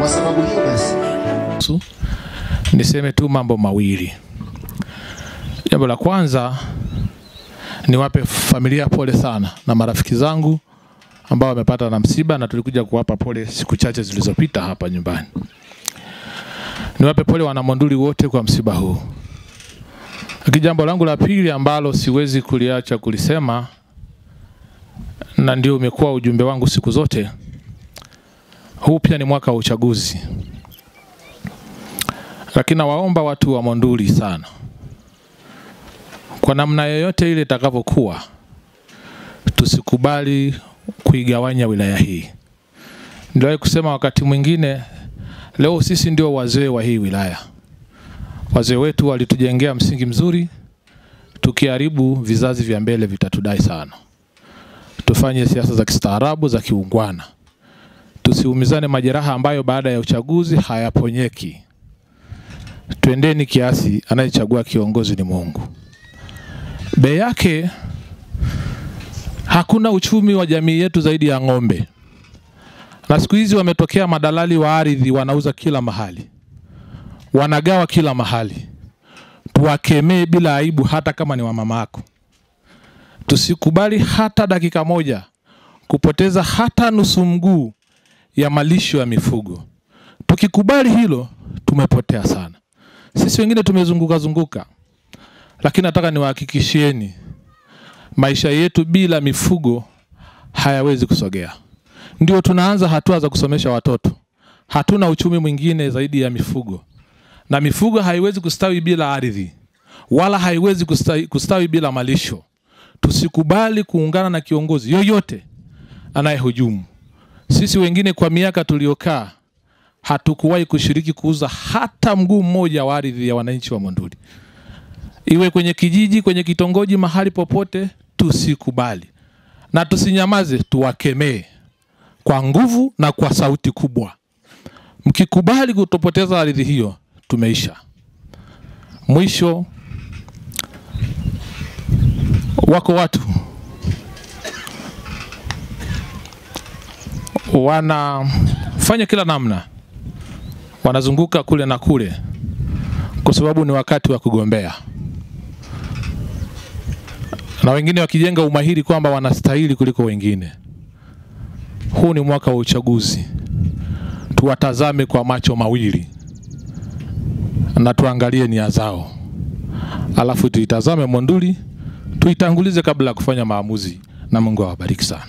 Kwa sababu hiyo basi niseme tu mambo mawili. Jambo la kwanza, niwape familia pole sana na marafiki zangu ambao wamepata na msiba, na tulikuja kuwapa pole siku chache zilizopita hapa nyumbani. Niwape pole wana Monduli wote kwa msiba huu. Lakini jambo langu la pili ambalo siwezi kuliacha kulisema, na ndio umekuwa ujumbe wangu siku zote, huu pia ni mwaka wa uchaguzi. Lakini nawaomba watu wa Monduli sana, kwa namna yoyote ile itakavyokuwa, tusikubali kuigawanya wilaya hii. Ndio kusema wakati mwingine, leo sisi ndio wazee wa hii wilaya. Wazee wetu walitujengea msingi mzuri, tukiharibu vizazi vya mbele vitatudai sana. Tufanye siasa za kistaarabu, za kiungwana. Tusiumizane majeraha ambayo baada ya uchaguzi hayaponyeki. Twendeni kiasi, anayechagua kiongozi ni Mungu. Bei yake, hakuna uchumi wa jamii yetu zaidi ya ng'ombe. Na siku hizi wametokea madalali wa ardhi, wanauza kila mahali, wanagawa kila mahali. Tuwakemee bila aibu, hata kama ni wa mamako. Tusikubali hata dakika moja kupoteza hata nusu mguu ya malisho ya mifugo. Tukikubali hilo, tumepotea sana. Sisi wengine tumezunguka, lakini nataka niwahakikishieni, maisha yetu bila mifugo hayawezi kusogea. Ndio tunaanza hatua za kusomesha watoto. Hatuna uchumi mwingine zaidi ya mifugo. Na mifugo haiwezi kustawi bila ardhi, wala haiwezi kustawi bila malisho. Tusikubali kuungana na kiongozi yoyote anayehujumu. Sisi wengine kwa miaka tuliokaa, hatukuwahi kushiriki kuuza hata mguu mmoja wa ardhi ya wananchi wa Monduli. Iwe kwenye kijiji, kwenye kitongoji, mahali popote, tusikubali. Na tusinyamaze, tuwakemee kwa nguvu na kwa sauti kubwa. Mkikubali kutopoteza ardhi hiyo, tumeisha. Mwisho, wako watu wanafanya kila namna, wanazunguka kule na kule, kwa sababu ni wakati wa kugombea. Na wengine wakijenga umahiri kwamba wanastahili kuliko wengine. Huu ni mwaka wa uchaguzi. Tuwatazame kwa macho mawili na tuangalie nia zao. Alafu tuitazame Monduli, tuitangulize kabla ya kufanya maamuzi, na Mungu awabariki sana.